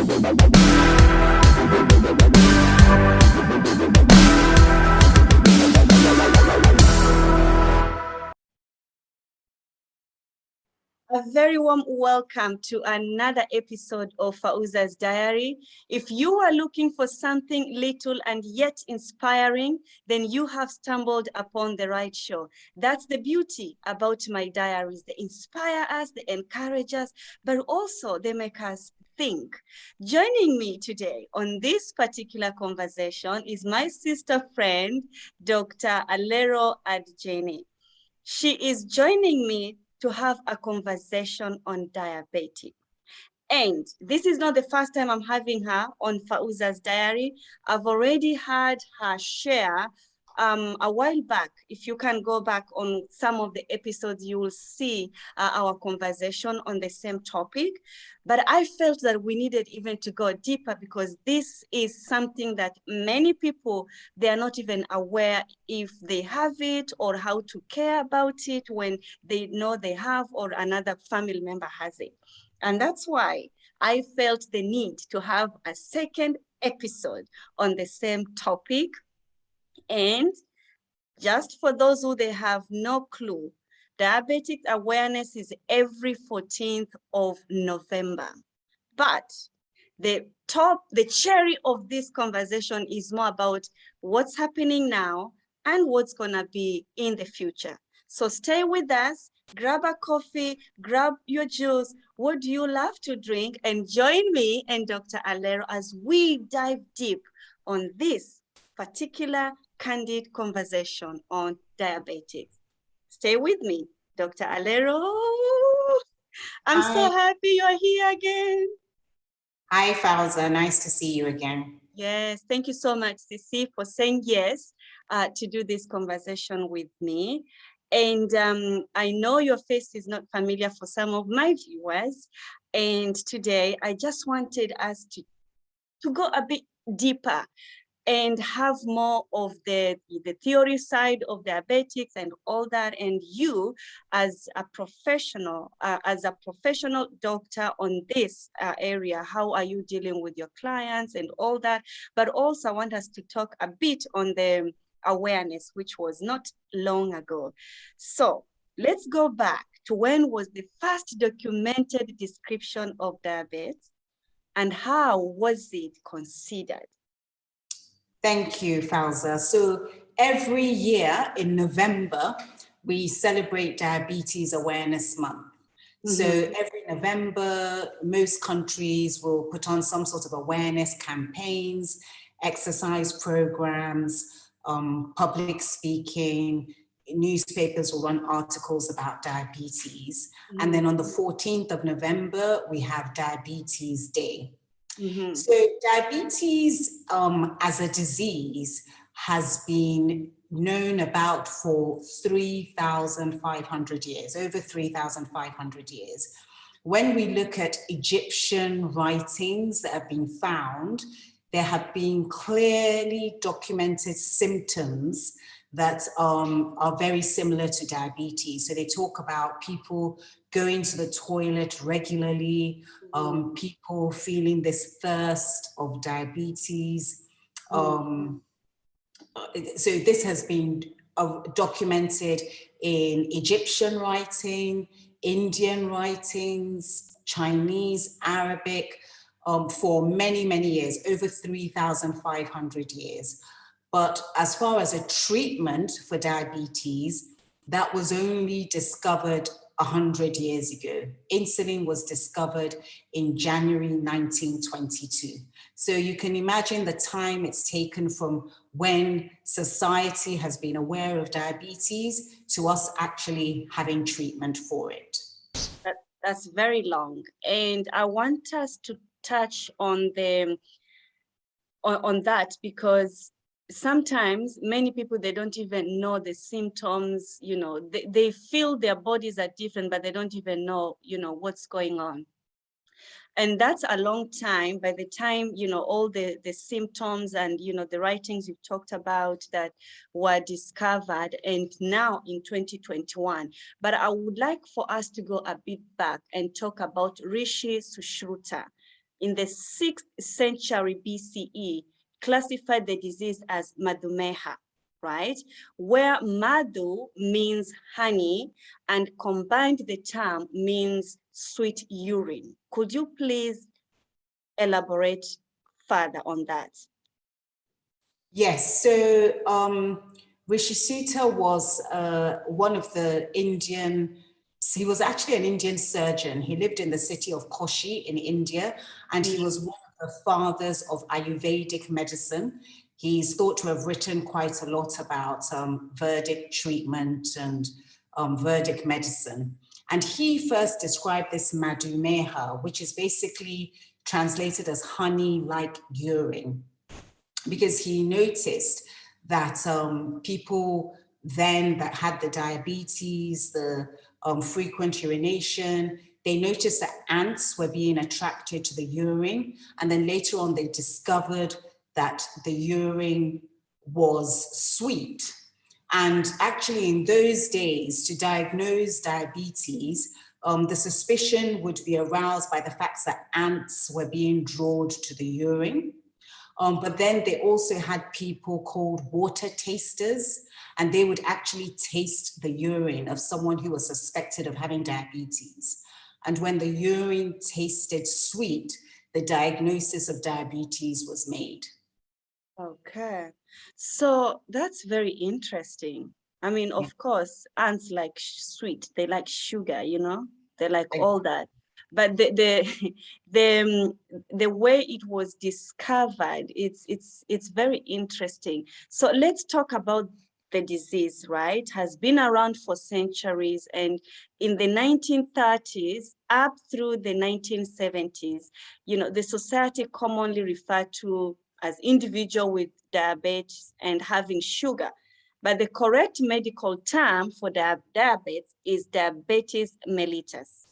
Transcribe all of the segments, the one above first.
A very warm welcome to another episode of Fauza's Diary. If you are looking for something little and yet inspiring, then you have stumbled upon the right show. That's the beauty about my diaries. They inspire us, they encourage us, but also they make us think. Joining me today on this particular conversation is my sister friend, Dr. Alero Adjene. She is joining me to have a conversation on diabetes. And this is not the first time I'm having her on Fauza's Diary. I've already had her share a while back. If you can go back on some of the episodes, you will see our conversation on the same topic. But I felt that we needed even to go deeper because this is something that many people, they are not even aware if they have it or how to care about it when they know they have or another family member has it. And that's why I felt the need to have a second episode on the same topic. And just for those who they have no clue, diabetic awareness is every 14th of November. But the cherry of this conversation is more about what's happening now and what's gonna be in the future. So stay with us, grab a coffee, grab your juice. What do you love to drink? And join me and Dr. Alero as we dive deep on this particular candid conversation on diabetes. Stay with me, Dr. Alero. I'm so happy you're here again. Hi, Fauza. Nice to see you again. Yes, thank you so much, Sisi, for saying yes to do this conversation with me. And I know your face is not familiar for some of my viewers. And today I just wanted us to go a bit deeper and have more of the theory side of diabetics and all that. And you as a professional doctor on this area, how are you dealing with your clients and all that? But also I want us to talk a bit on the awareness, which was not long ago. So let's go back to when was the first documented description of diabetes and how was it considered? Thank you, Fauza. So every year in November, we celebrate Diabetes Awareness Month. So every November, most countries will put on some sort of awareness campaigns, exercise programs, public speaking, newspapers will run articles about diabetes. And then on the 14th of November, we have Diabetes Day. So diabetes as a disease has been known about for 3,500 years, over 3,500 years. When we look at Egyptian writings that have been found, there have been clearly documented symptoms that are very similar to diabetes. So they talk about people going to the toilet regularly, people feeling this thirst of diabetes. So this has been documented in Egyptian writing, Indian writings, Chinese, Arabic, for many, many years, over 3,500 years. But as far as a treatment for diabetes, that was only discovered 100 years ago. Insulin was discovered in January 1922. So you can imagine the time it's taken from when society has been aware of diabetes to us actually having treatment for it. That's very long. And I want us to touch on that because sometimes many people, they don't even know the symptoms, you know, they feel their bodies are different, but they don't even know, you know, what's going on. And that's a long time. By the time, you know, all the symptoms and, you know, the writings you've talked about that were discovered, and now in 2021. But I would like for us to go a bit back and talk about Rishi Sushruta. in the 6th century BCE, classified the disease as Madhumeha, right? Where Madhu means honey and combined the term means sweet urine. Could you please elaborate further on that? Yes, so Rishi Sutta was one of the he was actually an Indian surgeon. He lived in the city of Koshi in India, and he was one of the fathers of Ayurvedic medicine. He's thought to have written quite a lot about Vedic treatment and Vedic medicine. And he first described this Madhumeha, which is basically translated as honey-like urine, because he noticed that people then that had the diabetes, the frequent urination, they noticed that ants were being attracted to the urine. And then later on, they discovered that the urine was sweet. And actually in those days, to diagnose diabetes, the suspicion would be aroused by the fact that ants were being drawn to the urine. But then they also had people called water tasters, and they would actually taste the urine of someone who was suspected of having diabetes. And when the urine tasted sweet, the diagnosis of diabetes was made. Okay, so that's very interesting. I mean, of course, ants like sweet, they like sugar, you know, they like all that. But the way it was discovered, it's very interesting. So let's talk about the disease, right? Has been around for centuries, and in the 1930s up through the 1970s, you know, the society commonly referred to as individual with diabetes and having sugar. But the correct medical term for diabetes is diabetes mellitus.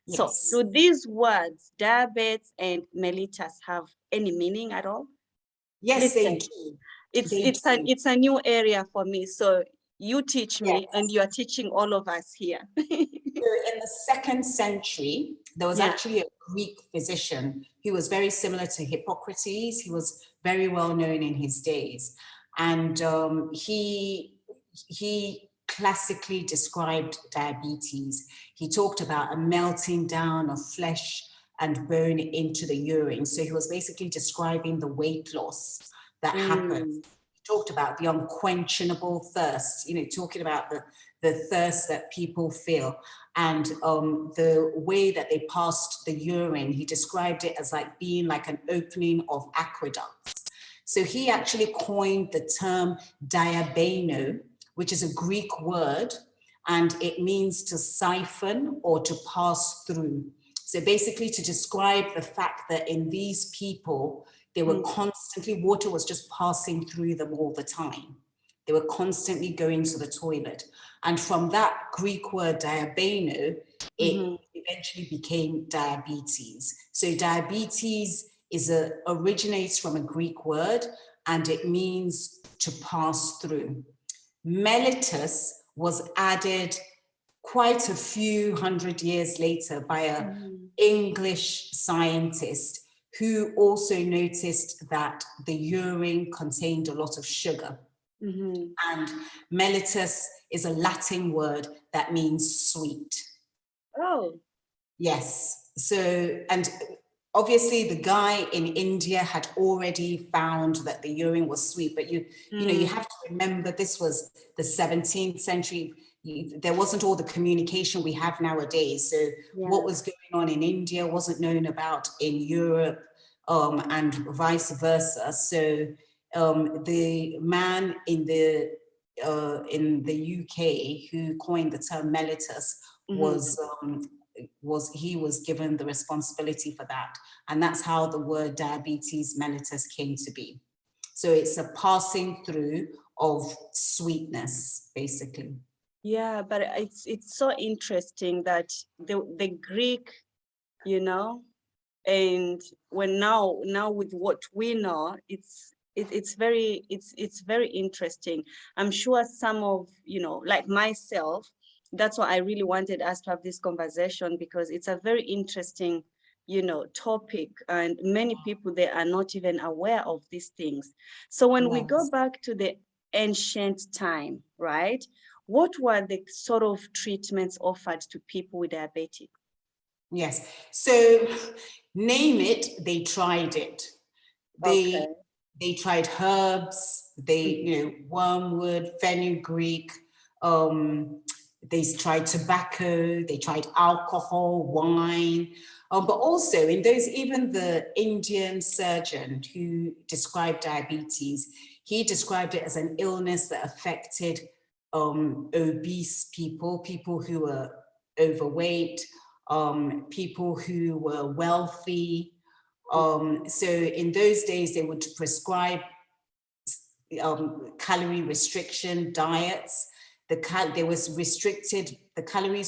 Yes. So do these words, diabetes and mellitus, have any meaning at all? Yes, Listen, they do. It's a new area for me. So you teach me, and you are teaching all of us here. So in the 2nd century, there was actually a Greek physician who was very similar to Hippocrates. He was very well known in his days. And he classically described diabetes. He talked about a melting down of flesh and bone into the urine. So he was basically describing the weight loss that happens. He talked about the unquenchable thirst, you know, talking about the thirst that people feel, and the way that they passed the urine. He described it as like being like an opening of aqueducts. So he actually coined the term diabeno, which is a Greek word, and it means to siphon or to pass through. So basically to describe the fact that in these people, they were constantly, water was just passing through them all the time. They were constantly going to the toilet. And from that Greek word diabeno, it eventually became diabetes. So diabetes originates from a Greek word, and it means to pass through. Mellitus was added quite a few hundred years later by an English scientist who also noticed that the urine contained a lot of sugar. And mellitus is a Latin word that means sweet. Oh. Yes. So, and obviously the guy in India had already found that the urine was sweet, but you know, you have to remember this was the 17th century. There wasn't all the communication we have nowadays. So what was going on in India wasn't known about in Europe, and vice versa. So the man in the UK who coined the term mellitus was given the responsibility for that. And that's how the word diabetes mellitus came to be. So it's a passing through of sweetness, basically. Yeah, but it's so interesting that the Greek, you know, and when now with what we know, it's very interesting. I'm sure some of, you know, like myself, that's why I really wanted us to have this conversation, because it's a very interesting topic, and many people, they are not even aware of these things. So when we go Yes. back to the ancient time, right, what were the sort of treatments offered to people with diabetes? Yes. So name it, they tried it. Okay. They tried herbs, wormwood, fenugreek, they tried tobacco, they tried alcohol, wine, but also in those, even the Indian surgeon who described diabetes, he described it as an illness that affected obese people who were overweight, people who were wealthy. So in those days, they would prescribe calorie restriction diets. The calories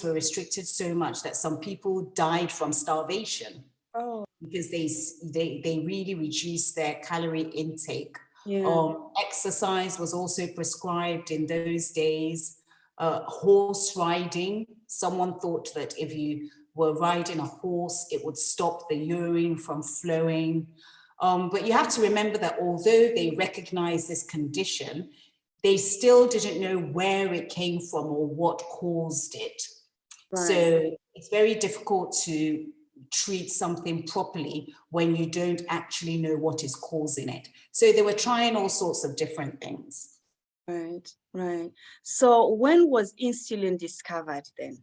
were restricted so much that some people died from starvation. Oh. Because they really reduced their calorie intake. Yeah. Exercise was also prescribed in those days. Horse riding, someone thought that if you were riding a horse, it would stop the urine from flowing. But you have to remember that although they recognized this condition, they still didn't know where it came from or what caused it. Right. So it's very difficult to treat something properly when you don't actually know what is causing it. So they were trying all sorts of different things. Right, right. So when was insulin discovered then?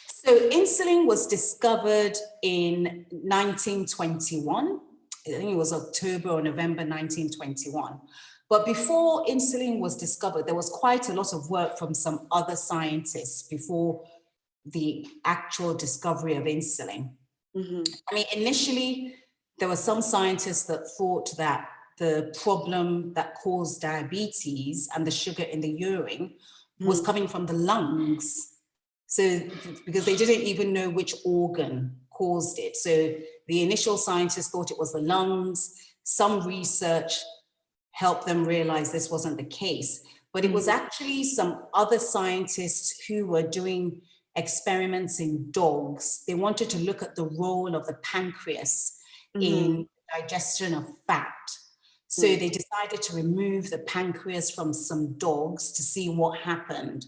So insulin was discovered in 1921. I think it was October or November 1921. But before insulin was discovered, there was quite a lot of work from some other scientists before the actual discovery of insulin. Mm-hmm. I mean, initially, there were some scientists that thought that the problem that caused diabetes and the sugar in the urine was coming from the lungs. So, because they didn't even know which organ caused it. So the initial scientists thought it was the lungs. Some research helped them realize this wasn't the case. But it was actually some other scientists who were doing experiments in dogs. They wanted to look at the role of the pancreas in digestion of fat. So they decided to remove the pancreas from some dogs to see what happened.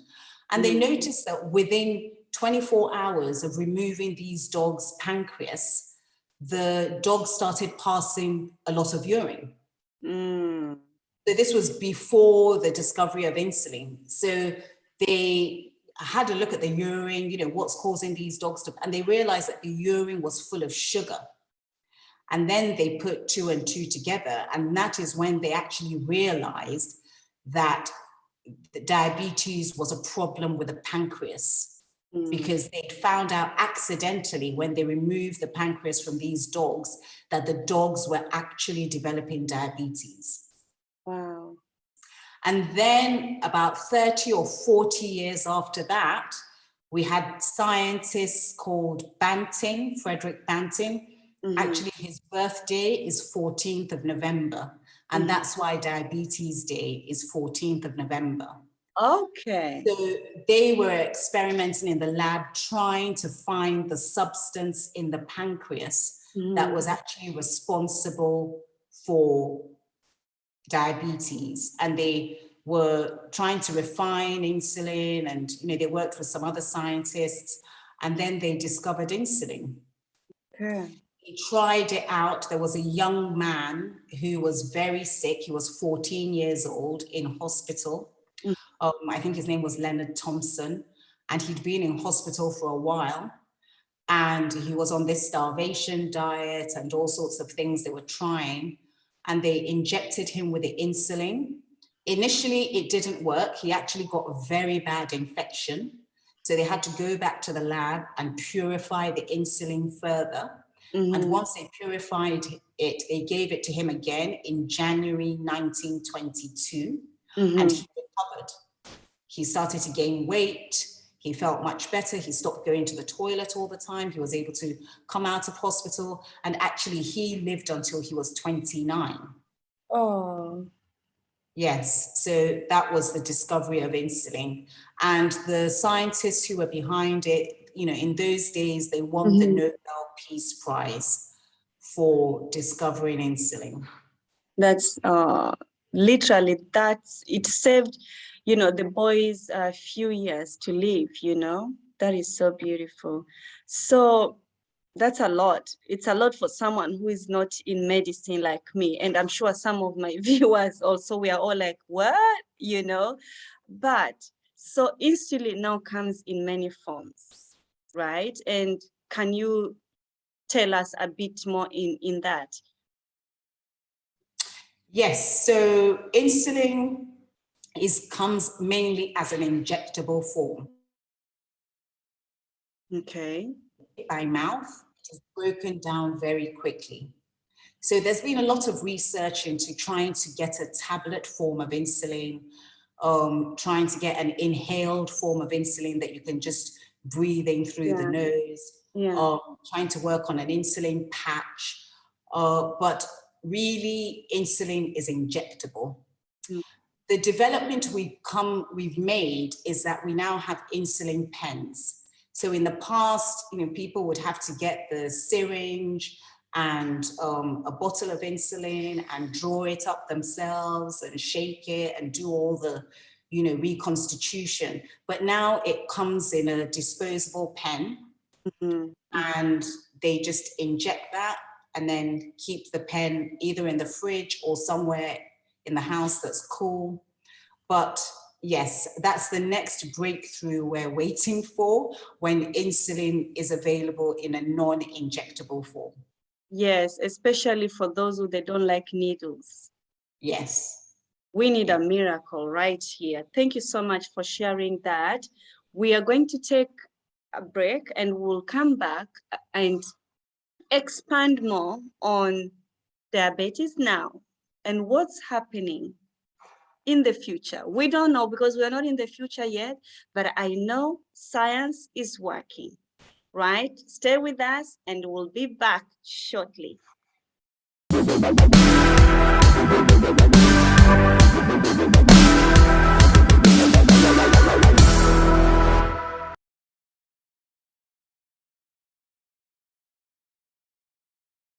And they noticed that within 24 hours of removing these dogs' pancreas, the dogs started passing a lot of urine. So this was before the discovery of insulin. So they had a look at the urine, what's causing these dogs to, and they realized that the urine was full of sugar. And then they put 2 and 2 together. And that is when they actually realized that the diabetes was a problem with the pancreas, because they'd found out accidentally when they removed the pancreas from these dogs that the dogs were actually developing diabetes. Wow. And then about 30 or 40 years after that, we had scientists called Banting, Frederick Banting. Actually, his birthday is 14th of November. And that's why Diabetes Day is 14th of November. Okay. So they were experimenting in the lab, trying to find the substance in the pancreas that was actually responsible for diabetes. And they were trying to refine insulin, and they worked with some other scientists, and then they discovered insulin. Okay. He tried it out. There was a young man who was very sick. He was 14 years old in hospital. I think his name was Leonard Thompson, and he'd been in hospital for a while. And he was on this starvation diet and all sorts of things they were trying. And they injected him with the insulin. Initially, it didn't work. He actually got a very bad infection. So they had to go back to the lab and purify the insulin further. And once they purified it, they gave it to him again in January 1922, and he recovered. He started to gain weight. He felt much better. He stopped going to the toilet all the time. He was able to come out of hospital, and actually he lived until he was 29. Oh. Yes, so that was the discovery of insulin. And the scientists who were behind it, in those days, they won the Nobel Peace Prize for discovering insulin. That's literally, it saved, the boys a few years to live, that is so beautiful. So that's a lot. It's a lot for someone who is not in medicine like me. And I'm sure some of my viewers also, we are all like, what? But so insulin now comes in many forms, right? And can you tell us a bit more in that? Yes, so insulin comes mainly as an injectable form. Okay. By mouth, it is broken down very quickly. So there's been a lot of research into trying to get a tablet form of insulin, trying to get an inhaled form of insulin that you can just breathe in through the nose, trying to work on an insulin patch, but really insulin is injectable. The development we've made is that we now have insulin pens. So in the past, people would have to get the syringe and a bottle of insulin and draw it up themselves and shake it and do all the, reconstitution. But now it comes in a disposable pen, and they just inject that and then keep the pen either in the fridge or somewhere in the house that's cool. But yes, that's the next breakthrough we're waiting for, when insulin is available in a non-injectable form. Yes, especially for those who they don't like needles. Yes. We need a miracle right here. Thank you so much for sharing that. We are going to take a break and we'll come back and expand more on diabetes now and what's happening in the future. We don't know because we're not in the future yet, but I know science is working, right? Stay with us and we'll be back shortly.